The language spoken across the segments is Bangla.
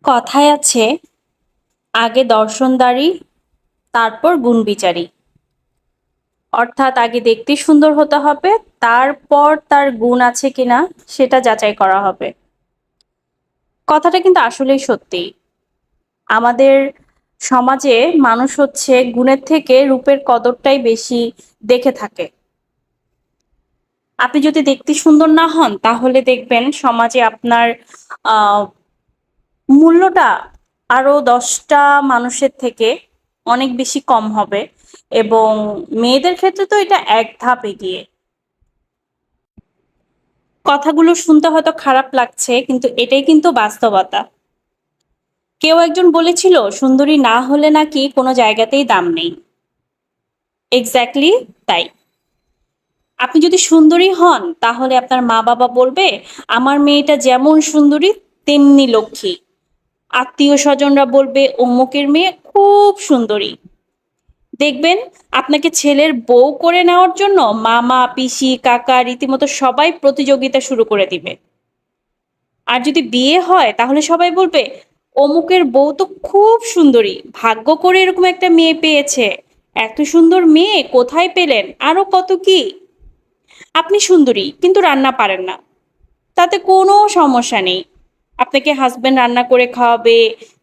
কথায় আছে, আগে দর্শনদারি তারপর গুণবিচারী। অর্থাৎ আগে দেখতে সুন্দর হতে হবে, তারপর তার গুণ আছে কিনা সেটা যাচাই করা হবে। কথাটা কিন্তু আসলেই সত্যি। আমাদের সমাজে মানুষ হচ্ছে গুণের থেকে রূপের কদরটাই বেশি দেখে থাকে। আপনি যদি দেখতে সুন্দর না হন তাহলে দেখবেন সমাজে আপনার আহ মূল্যটা আরো 10টা মানুষের থেকে অনেক বেশি কম হবে, এবং মেয়েদের ক্ষেত্রে তো এটা এক ধাপ এগিয়ে। কথাগুলো শুনতে হয়তো খারাপ লাগছে, কিন্তু এটাই কিন্তু বাস্তবতা। কেউ একজন বলেছিল সুন্দরী না হলে নাকি কোনো জায়গাতেই দাম নেই। এক্স্যাক্টলি তাই। আপনি যদি সুন্দরী হন তাহলে আপনার মা বাবা বলবে, আমার মেয়েটা যেমন সুন্দরী তেমনি লক্ষ্মী। আত্মীয় স্বজনরা বলবে, অমুকের মেয়ে খুব সুন্দরী। দেখবেন আপনাকে ছেলের বউ করে নেওয়ার জন্য মামা পিসি কাকা রীতিমতো সবাই প্রতিযোগিতা শুরু করে দিবে। আর যদি বিয়ে হয় তাহলে সবাই বলবে, অমুকের বউ তো খুব সুন্দরী, ভাগ্য করে এরকম একটা মেয়ে পেয়েছে, এত সুন্দর মেয়ে কোথায় পেলেন, আরো কত কি। আপনি সুন্দরী কিন্তু রান্না পারেন না, তাতে কোনো সমস্যা নেই। আপনাকে হাজবেন্ড রান্না করে খাওয়াবে,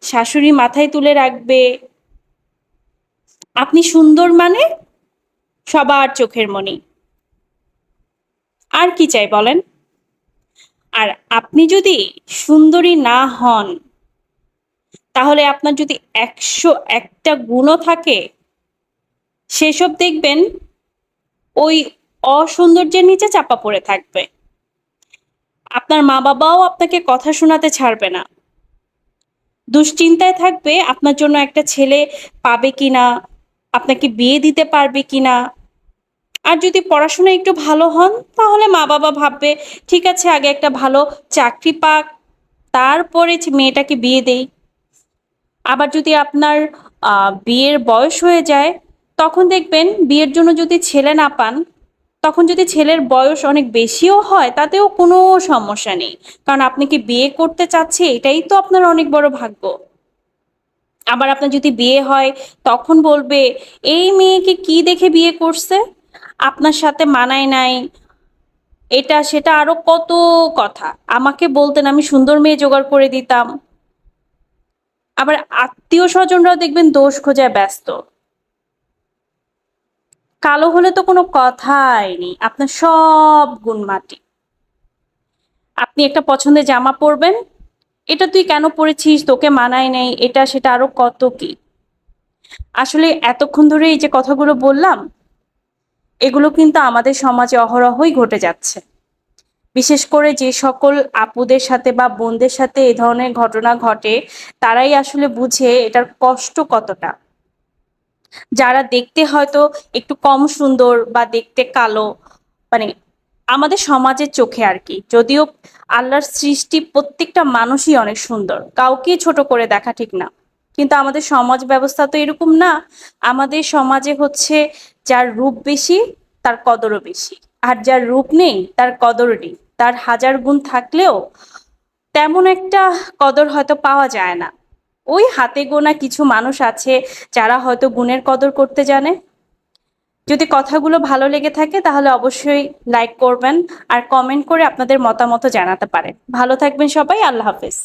শাশুড়ি মাথায় তুলে রাখবে। আপনি সুন্দর মানে সবার চোখের মণি। আর কি চাই বলেন? আর আপনি যদি সুন্দরী না হন তাহলে আপনার যদি 101টা গুণও থাকে, সেসব দেখবেন ওই অসৌন্দর্যের নিচে চাপা পড়ে থাকবে। আপনার মা বাবাও আপনাকে কথা শোনাতে ছাড়বে না, দুশ্চিন্তায় থাকবে আপনার জন্য একটা ছেলে পাবে কিনা, আপনাকে বিয়ে দিতে পারবে কিনা। আর যদি পড়াশোনা একটু ভালো হন তাহলে মা বাবা ভাববে, ঠিক আছে আগে একটা ভালো চাকরি পাক, তারপরে মেয়েটাকে বিয়ে দেই। আবার যদি আপনার বিয়ের বয়স হয়ে যায়, তখন দেখবেন বিয়ের জন্য যদি ছেলে না পান, তখন যদি ছেলের বয়স অনেক বেশিও হয় তাতেও কোনো সমস্যা নেই, কারণ আপনি কি বিয়ে করতে চাচ্ছে এটাই তো আপনার অনেক বড় ভাগ্য। আবার আপনার যদি বিয়ে হয় তখন বলবে, এই মেয়েকে কি দেখে বিয়ে করছে, আপনার সাথে মানায় নাই, এটা সেটা আরো কত কথা। আমাকে বলতেন আমি সুন্দর মেয়ে জোগাড় করে দিতাম। আবার আত্মীয় স্বজনরাও দেখবেন দোষ খোঁজায় ব্যস্ত। কালো হলে তো কোনো কথাই নেই, আপনার সব গুণ মাটি। আপনি একটা পছন্দের জামা পরবেন, এটা তুই কেন পরেছিস, তোকে মানায় নেই, এটা সেটা আরো কত কি। আসলে এতক্ষণ ধরে এই যে কথাগুলো বললাম, এগুলো কিন্তু আমাদের সমাজে অহরহই ঘটে যাচ্ছে। বিশেষ করে যে সকল আপুদের সাথে বা বোনদের সাথে এই ধরনের ঘটনা ঘটে, তারাই আসলে বুঝে এটার কষ্ট কতটা। যারা দেখতে হয়তো একটু কম সুন্দর বা দেখতে কালো, মানে আমাদের সমাজের চোখে আর কি, যদিও আল্লাহর সৃষ্টি প্রত্যেকটা মানুষই অনেক সুন্দর, কাউকে ছোট করে দেখা ঠিক না, কিন্তু আমাদের সমাজ ব্যবস্থা তো এরকম না। আমাদের সমাজে হচ্ছে যার রূপ বেশি তার কদরও বেশি, আর যার রূপ নেই তার কদর নেই। তার হাজার গুণ থাকলেও তেমন একটা কদর হয়তো পাওয়া যায় না। ওই হাতে গোনা কিছু মানুষ আছে যারা হয়তো গুণের কদর করতে জানে। যদি কথাগুলো ভালো লেগে থাকে তাহলে অবশ্যই লাইক করবেন, আর কমেন্ট করে আপনাদের মতামত জানাতে পারেন। ভালো থাকবেন সবাই, আল্লাহ হাফেজ।